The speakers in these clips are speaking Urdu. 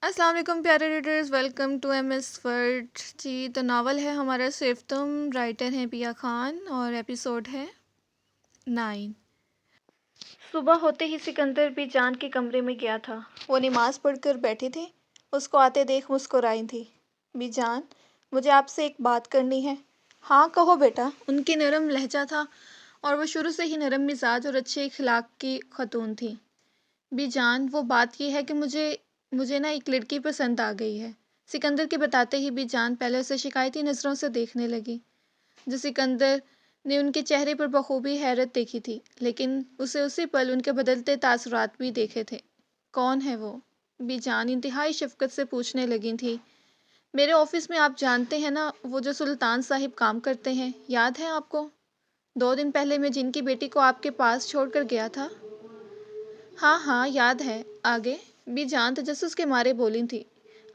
السلام علیکم پیارے readers, welcome to M S word جی۔ تو ناول ہے ہمارا صرف تم، رائٹر ہیں پیا خان، اور ایپیسوڈ ہے 9۔ صبح ہوتے ہی سکندر بھی جان کے کمرے میں گیا تھا۔ وہ نماز پڑھ کر بیٹھی تھی، اس کو آتے دیکھ مسکرائی تھی۔ بھی جان، مجھے آپ سے ایک بات کرنی ہے۔ ہاں کہو بیٹا، ان کی نرم لہجہ تھا اور وہ شروع سے ہی نرم مزاج اور اچھے اخلاق کی خاتون تھی۔ بھی جان، وہ بات یہ ہے کہ مجھے نا ایک لڑکی پسند آ گئی ہے۔ سکندر کے بتاتے ہی بھی جان پہلے اسے شکایتی نظروں سے دیکھنے لگی، جو سکندر نے ان کے چہرے پر بخوبی حیرت دیکھی تھی، لیکن اسے اسی پل ان کے بدلتے تاثرات بھی دیکھے تھے۔ کون ہے وہ؟ بھی جان انتہائی شفقت سے پوچھنے لگی تھی۔ میرے آفس میں آپ جانتے ہیں نا، وہ جو سلطان صاحب کام کرتے ہیں، یاد ہے آپ کو؟ 2 دن پہلے میں جن کی بیٹی کو آپ کے پاس چھوڑ کر گیا تھا۔ ہاں ہاں یاد ہے، آگے؟ بھی جان تجسس کے مارے بولی تھی۔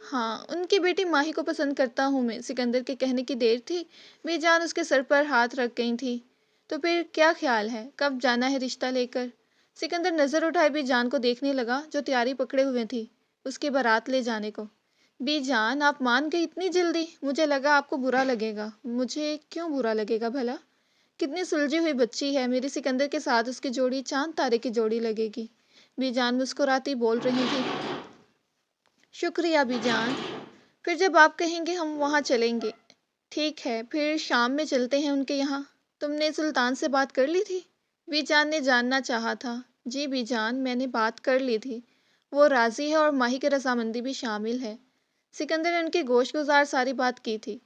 ہاں، ان کی بیٹی ماہی کو پسند کرتا ہوں میں۔ سکندر کے کہنے کی دیر تھی، بھی جان اس کے سر پر ہاتھ رکھ گئی تھی۔ تو پھر کیا خیال ہے، کب جانا ہے رشتہ لے کر؟ سکندر نظر اٹھائے بھی جان کو دیکھنے لگا، جو تیاری پکڑے ہوئے تھی اس کی بارات لے جانے کو۔ بھی جان، آپ مان گئی اتنی جلدی؟ مجھے لگا آپ کو برا لگے گا۔ مجھے کیوں برا لگے گا بھلا؟ کتنی سلجھی ہوئی بچی ہے میری، سکندر کے ساتھ اس کی جوڑی چاند تارے کی جوڑی لگے گی۔ بھی جان مسکراتی بول رہی تھی۔ شکریہ بھی جان، پھر جب آپ کہیں گے ہم وہاں چلیں گے۔ ٹھیک ہے، پھر شام میں چلتے ہیں ان کے یہاں۔ تم نے سلطان سے بات کر لی تھی؟ بھی جان نے جاننا چاہا تھا۔ جی بھی جان، میں نے بات کر لی تھی، وہ راضی ہے اور ماہی کی رضامندی بھی شامل ہے۔ سکندر نے ان کی گوش گزار ساری بات کی تھی۔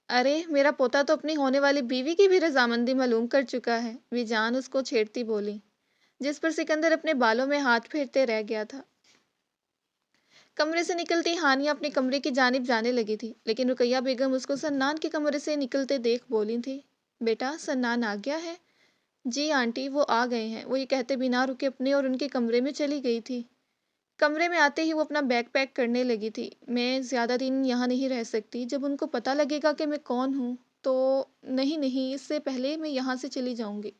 ارے میرا پوتا تو اپنی ہونے والی بیوی کی بھی رضامندی معلوم کر چکا ہے، بھی جان اس کو چھیڑتی بولی، جس پر سکندر اپنے بالوں میں ہاتھ پھیرتے رہ گیا تھا۔ کمرے سے نکلتی ہانیہ اپنے کمرے کی جانب جانے لگی تھی، لیکن رقیہ بیگم اس کو سنان کے کمرے سے نکلتے دیکھ بولی تھی۔ بیٹا، سنان آ گیا ہے؟ جی آنٹی، وہ آ گئے ہیں، وہ یہ کہتے بنا رکے اپنے اور ان کے کمرے میں چلی گئی تھی۔ کمرے میں آتے ہی وہ اپنا بیگ پیک کرنے لگی تھی۔ میں زیادہ دن یہاں نہیں رہ سکتی، جب ان کو پتہ لگے گا کہ میں کون ہوں تو نہیں، اس سے پہلے میں یہاں سے چلی جاؤں گی۔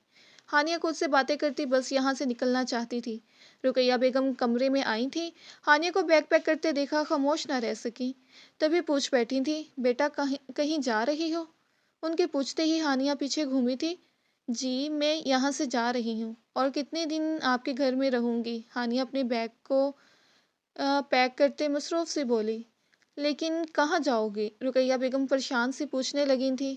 ہانیہ خود سے باتیں کرتی بس یہاں سے نکلنا چاہتی تھی۔ رقیہ بیگم کمرے میں آئی تھی، ہانیہ کو بیگ پیک کرتے دیکھا خاموش نہ رہ سکی، تبھی پوچھ بیٹھی تھی، بیٹا کہیں جا رہی ہو؟ ان کے پوچھتے ہی ہانیہ پیچھے گھومی تھی۔ جی میں یہاں سے جا رہی ہوں، اور کتنے دن آپ کے گھر میں رہوں گی؟ ہانیہ اپنے بیگ کو پیک کرتے مصروف سے بولی۔ لیکن کہاں جاؤ گی؟ رقیہ بیگم پریشان سے پوچھنے لگی تھی۔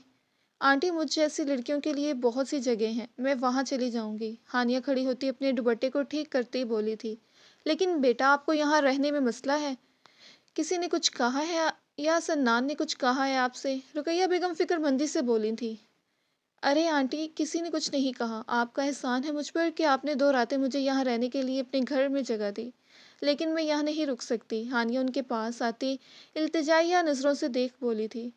آنٹی، مجھ جیسی لڑکیوں کے لیے بہت سی جگہ ہیں، میں وہاں چلی جاؤں گی۔ ہانیہ کھڑی ہوتی اپنے دوپٹے کو ٹھیک کرتے ہی بولی تھی۔ لیکن بیٹا، آپ کو یہاں رہنے میں مسئلہ ہے؟ کسی نے کچھ کہا ہے یا سنان نے کچھ کہا ہے آپ سے؟ رقیہ بیگم فکر مندی سے بولی تھی۔ ارے آنٹی، کسی نے کچھ نہیں کہا، آپ کا احسان ہے مجھ پر کہ آپ نے 2 راتیں مجھے یہاں رہنے کے لیے اپنے گھر میں جگہ دی، لیکن میں یہاں نہیں رک سکتی۔ ہانیہ ان کے پاس آتی التجائیہ نظروں سے دیکھ بولی تھی۔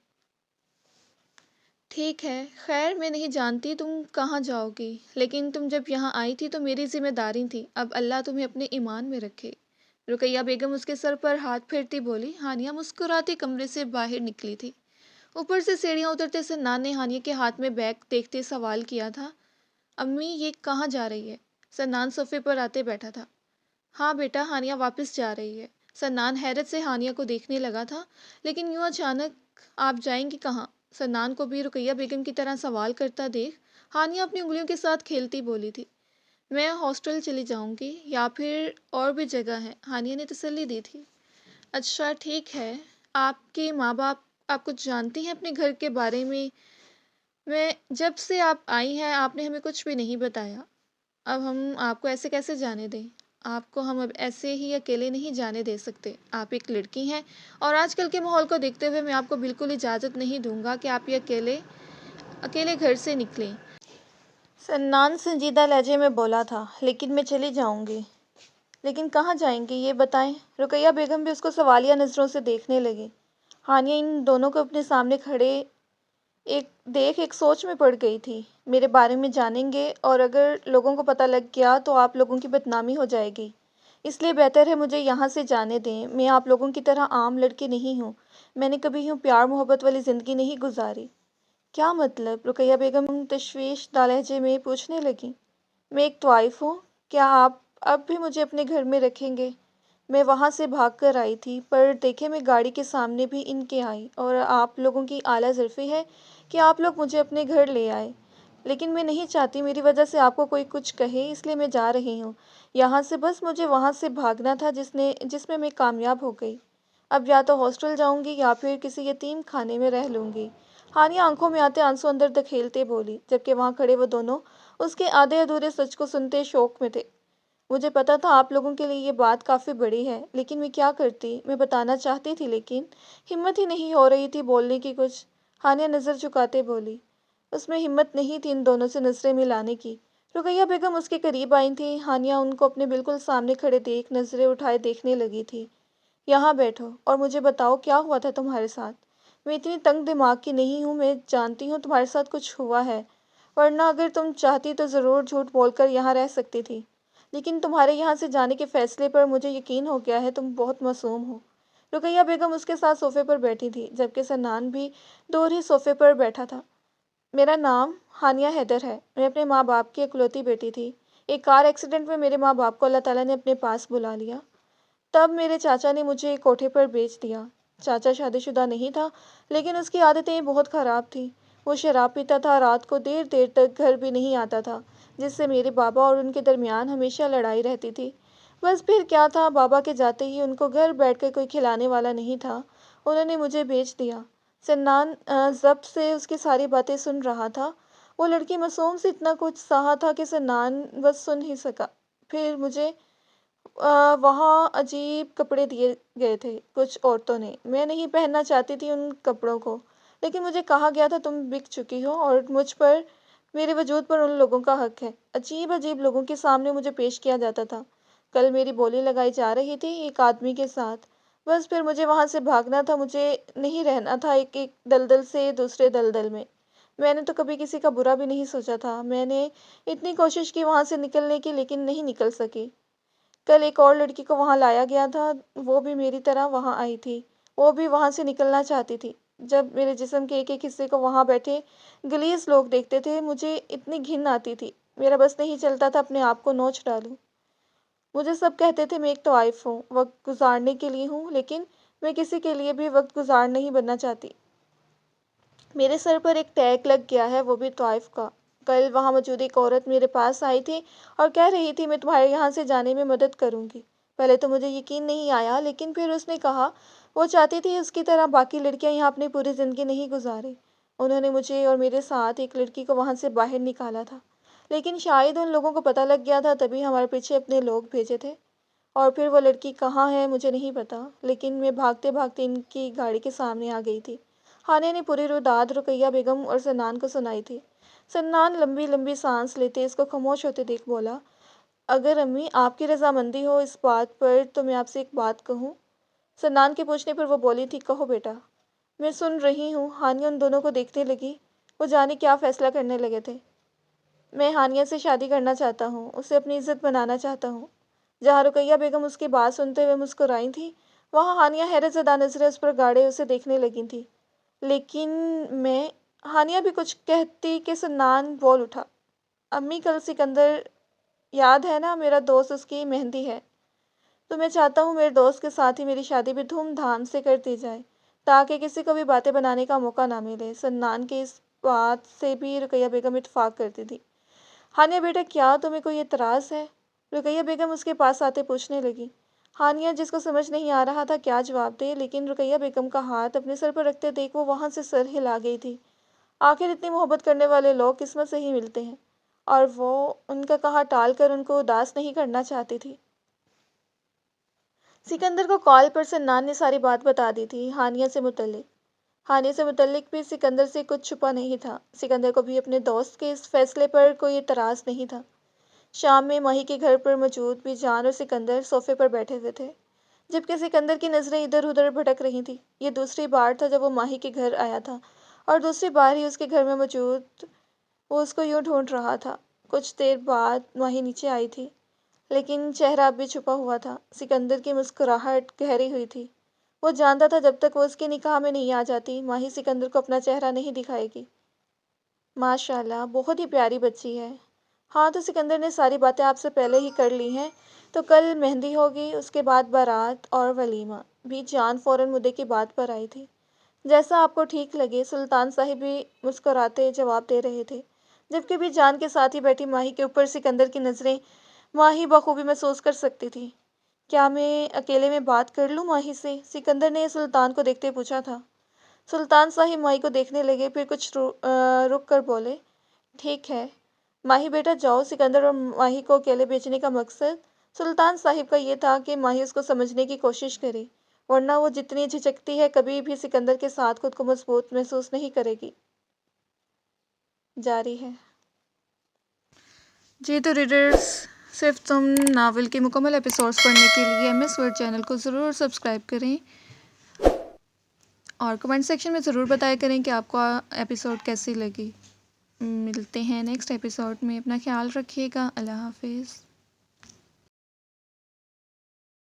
ٹھیک ہے، خیر میں نہیں جانتی تم کہاں جاؤ گی، لیکن تم جب یہاں آئی تھی تو میری ذمہ داری تھی، اب اللہ تمہیں اپنے ایمان میں رکھے۔ رقیہ بیگم اس کے سر پر ہاتھ پھیرتی بولی۔ ہانیہ مسکراتی کمرے سے باہر نکلی تھی۔ اوپر سے سیڑھیاں اترتے سنان نے ہانیہ کے ہاتھ میں بیگ دیکھتے سوال کیا تھا۔ امی، یہ کہاں جا رہی ہے؟ سنان صوفے پر آتے بیٹھا تھا۔ ہاں بیٹا، ہانیہ واپس جا رہی ہے۔ سنان حیرت سے ہانیہ کو دیکھنے لگا تھا، لیکن یوں اچانک آپ جائیں گی کہاں؟ سنان کو بھی رقیہ بیگم کی طرح سوال کرتا دیکھ ہانیہ اپنی انگلیوں کے ساتھ کھیلتی بولی تھی۔ میں ہاسٹل چلی جاؤں گی، یا پھر اور بھی جگہ ہے، ہانیہ نے تسلی دی تھی۔ اچھا ٹھیک ہے، آپ کے ماں باپ آپ کچھ جانتی ہیں اپنے گھر کے بارے میں؟ جب سے آپ آئی ہیں آپ نے ہمیں کچھ بھی نہیں بتایا۔ اب ہم آپ کو ایسے کیسے جانے دیں؟ آپ کو ہم اب ایسے ہی اکیلے نہیں جانے دے سکتے، آپ ایک لڑکی ہیں، اور آج کل کے ماحول کو دیکھتے ہوئے میں آپ کو بالکل اجازت نہیں دوں گا کہ آپ یہ اکیلے گھر سے نکلیں۔ سنان سنجیدہ لہجے میں بولا تھا۔ لیکن میں چلی جاؤں گی۔ لیکن کہاں جائیں گی یہ بتائیں؟ رقیہ بیگم بھی اس کو سوالیہ نظروں سے دیکھنے لگی۔ ہانیہ ان دونوں کو اپنے سامنے کھڑے ایک سوچ میں پڑ گئی تھی۔ میرے بارے میں جانیں گے اور اگر لوگوں کو پتہ لگ گیا تو آپ لوگوں کی بدنامی ہو جائے گی، اس لیے بہتر ہے مجھے یہاں سے جانے دیں۔ میں آپ لوگوں کی طرح عام لڑکی نہیں ہوں، میں نے کبھی یوں پیار محبت والی زندگی نہیں گزاری۔ کیا مطلب؟ رقیہ بیگم تشویش دہ لہجے میں پوچھنے لگی۔ میں ایک طوائف ہوں، کیا آپ اب بھی مجھے اپنے گھر میں رکھیں گے؟ میں وہاں سے بھاگ کر آئی تھی، پر دیکھے میں گاڑی کے سامنے بھی ان کے آئی، اور آپ لوگوں کی اعلیٰ ظرفی ہے کہ آپ لوگ مجھے اپنے گھر لے آئے، لیکن میں نہیں چاہتی میری وجہ سے آپ کو کوئی کچھ کہے، اس لیے میں جا رہی ہوں یہاں سے، بس مجھے وہاں سے بھاگنا تھا جس میں کامیاب ہو گئی۔ اب یا تو ہاسٹل جاؤں گی یا پھر کسی یتیم خانے میں رہ لوں گی۔ ہانیہ آنکھوں میں آتے آنسو اندر دھکیلتے بولی، جبکہ وہاں کھڑے وہ دونوں اس کے آدھے ادھورے سچ کو سنتے شوق میں تھے۔ مجھے پتا تھا آپ لوگوں کے لیے یہ بات کافی بڑی ہے، لیکن میں کیا کرتی، میں بتانا چاہتی تھی لیکن ہمت ہی نہیں ہو رہی تھی بولنے کی کچھ۔ ہانیہ نظر جھکاتے بولی۔ اس میں ہمت نہیں تھی ان دونوں سے نظریں ملانے کی۔ رقیہ بیگم اس کے قریب آئی تھی۔ ہانیہ ان کو اپنے بالکل سامنے کھڑے دیکھ نظریں اٹھائے دیکھنے لگی تھی۔ یہاں بیٹھو اور مجھے بتاؤ کیا ہوا تھا تمہارے ساتھ۔ میں اتنی تنگ دماغ کی نہیں ہوں، میں جانتی ہوں تمہارے ساتھ کچھ ہوا ہے، ورنہ اگر تم چاہتی تو ضرور جھوٹ بول کر یہاں رہ سکتی تھی، لیکن تمہارے یہاں سے جانے کے فیصلے پر مجھے یقین ہو گیا ہے تم بہت معصوم ہو۔ رقیہ بیگم اس کے ساتھ صوفے پر بیٹھی تھی، جبکہ سنان بھی دور ہی صوفے پر بیٹھا تھا۔ میرا نام ہانیہ حیدر ہے، میں اپنے ماں باپ کی اکلوتی بیٹی تھی۔ ایک کار ایکسیڈنٹ میں میرے ماں باپ کو اللہ تعالیٰ نے اپنے پاس بلا لیا، تب میرے چاچا نے مجھے ایک کوٹھے پر بیچ دیا۔ چاچا شادی شدہ نہیں تھا، لیکن اس کی عادتیں بہت خراب تھیں۔ وہ شراب پیتا تھا، رات کو دیر دیر تک گھر بھی نہیں آتا تھا، جس سے میرے بابا اور ان کے درمیان ہمیشہ لڑائی رہتی تھی۔ بس پھر کیا تھا، بابا کے جاتے ہی ان کو گھر بیٹھ کر کوئی کھلانے والا نہیں تھا، انہوں نے مجھے بیچ دیا۔ سنان ضبط سے اس کی ساری باتیں سن رہا تھا۔ وہ لڑکی معصوم سے اتنا کچھ سہا تھا کہ سنان بس سن ہی سکا۔ پھر مجھے وہاں عجیب کپڑے دیے گئے تھے کچھ عورتوں نے، میں نہیں پہننا چاہتی تھی ان کپڑوں کو، لیکن مجھے کہا گیا تھا تم بک چکی ہو اور مجھ پر، میرے وجود پر ان لوگوں کا حق ہے۔ عجیب عجیب لوگوں کے سامنے مجھے پیش کیا جاتا تھا۔ کل میری بولی لگائی جا رہی تھی ایک آدمی کے ساتھ، بس پھر مجھے وہاں سے بھاگنا تھا، مجھے نہیں رہنا تھا ایک ایک دلدل سے دوسرے دلدل میں۔ میں نے تو کبھی کسی کا برا بھی نہیں سوچا تھا، میں نے اتنی کوشش کی وہاں سے نکلنے کی لیکن نہیں نکل سکی۔ کل ایک اور لڑکی کو وہاں لایا گیا تھا، وہ بھی میری طرح وہاں آئی تھی، وہ بھی وہاں سے نکلنا چاہتی تھی۔ جب میرے جسم کے ایک ایک حصے کو وہاں بیٹھے گلیز لوگ دیکھتے تھے مجھے اتنی گھن آتی تھی، میرا بس نہیں چلتا تھا اپنے آپ کو نوچ ڈالوں۔ مجھے سب کہتے تھے میں ایک طوائف ہوں، وقت گزارنے کے لیے ہوں، لیکن میں کسی کے لیے بھی وقت گزار نہیں بننا چاہتی۔ میرے سر پر ایک ٹیگ لگ گیا ہے، وہ بھی طوائف کا۔ کل وہاں موجود ایک عورت میرے پاس آئی تھی اور کہہ رہی تھی میں تمہارے یہاں سے جانے میں مدد کروں گی۔ پہلے تو مجھے یقین نہیں آیا، لیکن پھر اس نے کہا وہ چاہتی تھی اس کی طرح باقی لڑکیاں یہاں اپنی پوری زندگی نہیں گزارے۔ انہوں نے مجھے اور میرے ساتھ ایک لڑکی کو وہاں سے باہر نکالا تھا، لیکن شاید ان لوگوں کو پتہ لگ گیا تھا تبھی ہمارے پیچھے اپنے لوگ بھیجے تھے۔ اور پھر وہ لڑکی کہاں ہے مجھے نہیں پتا، لیکن میں بھاگتے بھاگتے ان کی گاڑی کے سامنے آ گئی تھی۔ ہانیہ نے پوری روداد رقیہ بیگم اور سنان کو سنائی تھی۔ سنان لمبی لمبی سانس لیتے اس کو خاموش ہوتے دیکھ بولا، اگر امی آپ کی رضامندی ہو اس بات پر تو میں آپ سے ایک بات کہوں۔ سنان کے پوچھنے پر وہ بولی تھی، کہو بیٹا۔ میں سن رہی ہوں۔ ہانیہ ان دونوں کو دیکھنے لگی، وہ جانے کیا فیصلہ کرنے لگے تھے۔ میں ہانیہ سے شادی کرنا چاہتا ہوں، اسے اپنی عزت بنانا چاہتا ہوں۔ جہاں رقیہ بیگم اس کی بات سنتے ہوئے مسکرائی تھی، وہاں ہانیہ حیرت زدہ نظریں اس پر گاڑے اسے دیکھنے لگی تھی۔ لیکن میں، ہانیہ بھی کچھ کہتی کہ سنان بول اٹھا، امی کل سکندر یاد ہے نا، میرا دوست، اس کی مہندی ہے، تو میں چاہتا ہوں میرے دوست کے ساتھ ہی میری شادی بھی دھوم دھام سے کر دی جائے، تاکہ کسی کو بھی باتیں بنانے کا موقع نہ ملے۔ سنان کے اس بات سے بھی رقیہ بیگم اتفاق کرتی تھی۔ ہانیہ بیٹا کیا تمہیں کوئی اعتراض ہے؟ رقیہ بیگم اس کے پاس آتے پوچھنے لگی۔ ہانیہ جس کو سمجھ نہیں آ رہا تھا کیا جواب دے، لیکن رقیہ بیگم کا ہاتھ اپنے سر پر رکھتے دیکھ وہ وہاں سے سر ہلا گئی تھی۔ آخر اتنی محبت کرنے والے لوگ قسمت سے ہی ملتے ہیں، اور وہ ان کا کہا ٹال کر ان کو اداس نہیں کرنا چاہتی تھی۔ سکندر کو کال پر سنان نے ساری بات بتا دی تھی، ہانیہ سے متعلق۔ ہانیہ سے متعلق بھی سکندر سے کچھ چھپا نہیں تھا۔ سکندر کو بھی اپنے دوست کے اس فیصلے پر کوئی اعتراض نہیں تھا۔ شام میں ماہی کے گھر پر موجود بھی جان اور سکندر صوفے پر بیٹھے ہوئے تھے، جبکہ سکندر کی نظریں ادھر ادھر بھٹک رہی تھیں۔ یہ دوسری بار تھا جب وہ ماہی کے گھر آیا تھا، اور دوسری بار ہی اس کے گھر میں موجود وہ اس کو یوں ڈھونڈ رہا تھا۔ کچھ دیر بعد ماہی نیچے آئی تھی، لیکن چہرہ اب بھی چھپا ہوا تھا۔ سکندر کی مسکراہٹ گہری ہوئی تھی، وہ جانتا تھا جب تک وہ اس کی نگاہ میں نہیں آ جاتی ماہی سکندر کو اپنا چہرہ نہیں دکھائے گی۔ ماشاء اللہ، بہت ہی پیاری بچی ہے۔ ہاں تو سکندر نے ساری باتیں آپ سے پہلے ہی کر لی ہیں، تو کل مہندی ہوگی، اس کے بعد بارات اور ولیمہ بھی۔ جان فوراً مدعے کی بات پر آئی تھی۔ جیسا آپ کو ٹھیک لگے، سلطان صاحب بھی مسکراتے جواب دے رہے تھے، جبکہ بھی جان کے ساتھ ہی بیٹھی ماہی کے اوپر سکندر کی نظریں ماہی بخوبی محسوس کر سکتی تھی۔ کیا میں اکیلے میں بات کر لوں ماہی سے؟ سکندر نے سلطان کو دیکھتے پوچھا تھا۔ سلطان صاحب ماہی کو دیکھنے لگے، پھر کچھ رک کر بولے، ٹھیک ہے ماہی بیٹا جاؤ۔ سکندر اور ماہی کو اکیلے بھیجنے کا مقصد سلطان صاحب کا یہ تھا کہ ماہی اس کو سمجھنے کی کوشش کرے، ورنہ وہ جتنی جھجکتی ہے کبھی بھی سکندر کے ساتھ خود کو مضبوط محسوس نہیں کرے گی۔ جاری ہے۔ جی تو ریڈرز، صرف تم ناول کے مکمل ایپیسوڈز پڑھنے کے لیے ایم ایس ورڈ چینل کو ضرور سبسکرائب کریں اور کمنٹ سیکشن میں ضرور بتایا کریں کہ آپ کو ایپیسوڈ کیسی لگی۔ ملتے ہیں نیکسٹ ایپیسوڈ میں، اپنا خیال رکھیے گا، اللہ حافظ۔